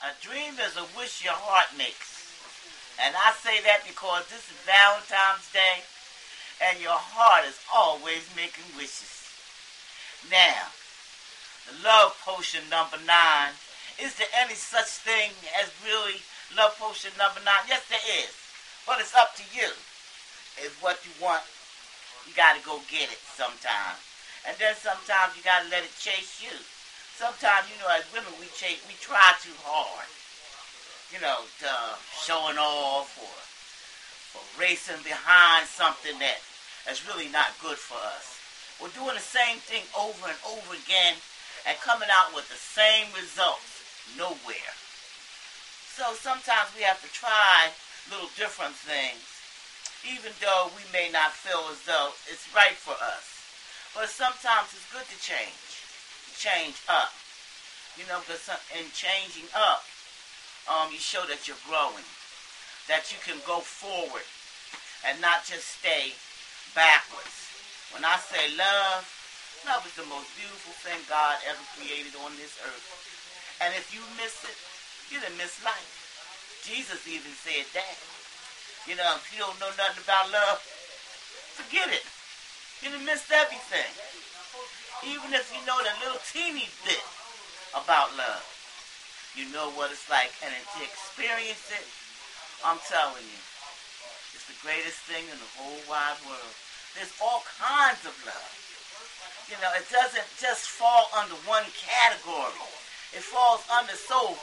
A dream is a wish your heart makes. And I say that because this is Valentine's Day and your heart is always making wishes. Now, the love potion number 9. Is there any such thing as really love potion number 9? Yes, there is. But it's up to you. It's what you want. You got to go get it sometimes. And then sometimes you got to let it chase you. Sometimes, as women, we try too hard. To showing off or racing behind something that's really not good for us. We're doing the same thing over and over again and coming out with the same results nowhere. So sometimes we have to try little different things, even though we may not feel as though it's right for us. But sometimes it's good to change up. Because in changing up, you show that you're growing, that you can go forward and not just stay backwards. When I say love is the most beautiful thing God ever created on this earth. And if you miss it, you done miss life. Jesus even said that. If you don't know nothing about love, forget it. You done missed everything. Even if you know the little teeny bit about love, you know what it's like. And to experience it, I'm telling you, it's the greatest thing in the whole wide world. There's all kinds of love. It doesn't just fall under one category. It falls under so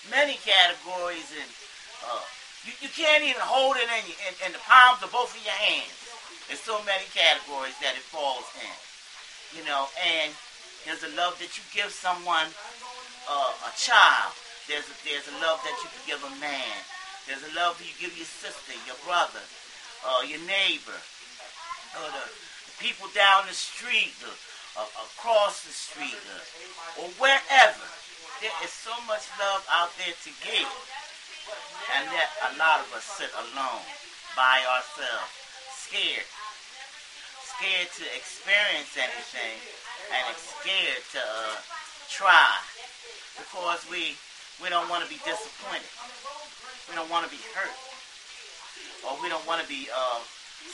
many categories, and you can't even hold it in the palms of both of your hands. There's so many categories that it falls in. And there's a love that you give someone, a child. There's a love that you can give a man. There's a love that you give your sister, your brother, your neighbor, the people down the street, across the street, or wherever. There is so much love out there to give. And yet a lot of us sit alone, by ourselves, scared to experience anything, and scared to try, because we don't want to be disappointed. We don't want to be hurt, or we don't want to be,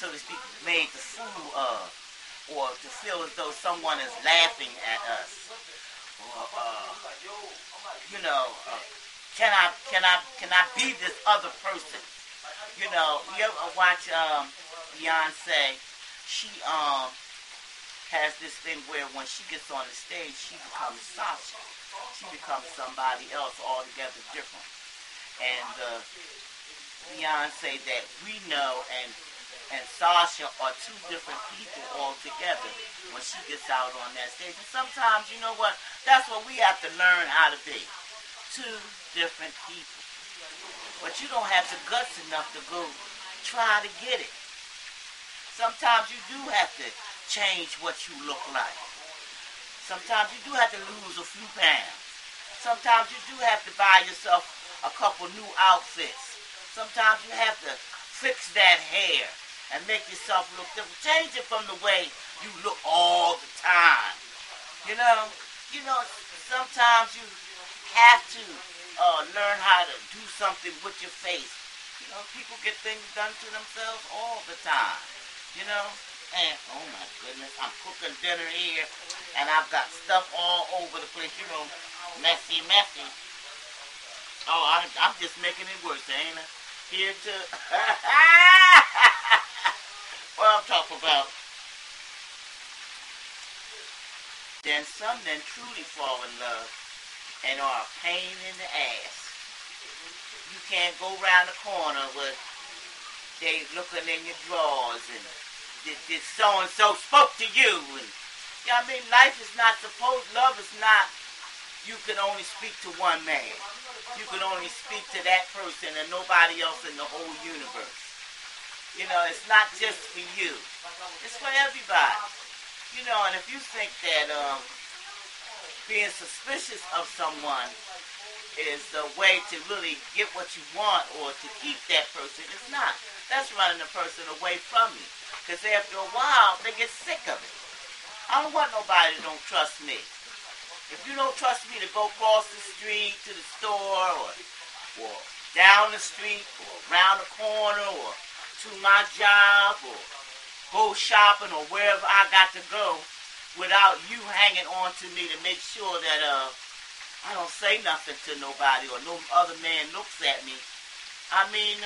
so to speak, made the fool of, or to feel as though someone is laughing at us, or can I be this other person? You ever watch Beyonce? She has this thing where when she gets on the stage, she becomes Sasha. She becomes somebody else altogether different. And Beyonce that we know and Sasha are two different people altogether when she gets out on that stage. And sometimes, you know what? That's what we have to learn how to be. Two different people. But you don't have the guts enough to go try to get it. Sometimes you do have to change what you look like. Sometimes you do have to lose a few pounds. Sometimes you do have to buy yourself a couple new outfits. Sometimes you have to fix that hair and make yourself look different. Change it from the way you look all the time. Sometimes you have to learn how to do something with your face. People get things done to themselves all the time. And oh my goodness, I'm cooking dinner here, and I've got stuff all over the place. Messy. Oh, I'm just making it worse, ain't I? Here to what I'm talking about. Then some then truly fall in love and are a pain in the ass. You can't go around the corner with they looking in your drawers and this so-and-so spoke to you. And, life is not love is not, you can only speak to one man. You can only speak to that person and nobody else in the whole universe. It's not just for you. It's for everybody. And if you think that being suspicious of someone is the way to really get what you want or to keep that person, it's not. That's running the person away from you. Because after a while, they get sick of it. I don't want nobody that don't trust me. If you don't trust me to go across the street to the store or down the street or around the corner or to my job or go shopping or wherever I got to go without you hanging on to me to make sure that I don't say nothing to nobody or no other man looks at me. I mean,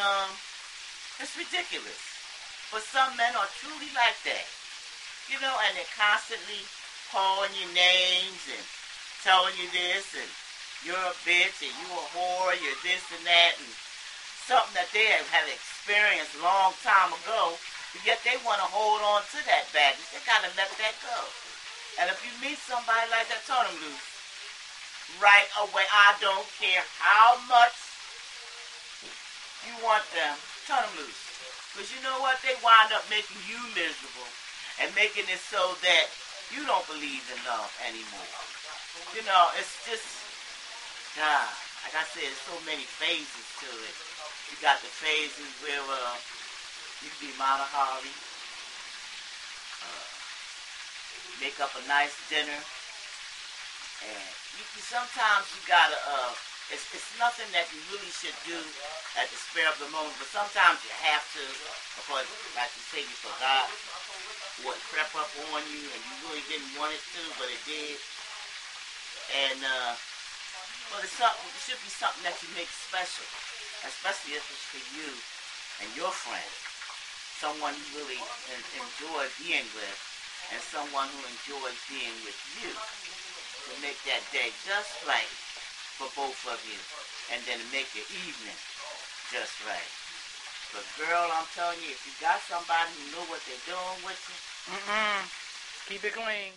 it's ridiculous. But some men are truly like that. You know, and they're constantly calling you names and telling you this and you're a bitch and you a whore, you're this and that, and something that they have experienced a long time ago, but yet they want to hold on to that baggage. They gotta let that go. And if you meet somebody like that, turn them loose. Right away. I don't care how much you want them, turn them loose. Because you know what? They wind up making you miserable and making it so that you don't believe in love anymore. You know, it's just, God, like I said, there's so many phases to it. You got the phases where you can be Mount Holly, make up a nice dinner, and sometimes you gotta, it's nothing that you really should do at the spur of the moment, but sometimes you have to, because like you say, you forgot what crept up on you and you really didn't want it to, but it did. And but it's something, it should be something that you make special, especially if it's for you and your friend, someone you really enjoy being with, and someone who enjoys being with you, to make that day just right for both of you, and then to make your evening just right. But girl, I'm telling you, if you got somebody who know what they're doing with you, Keep it clean.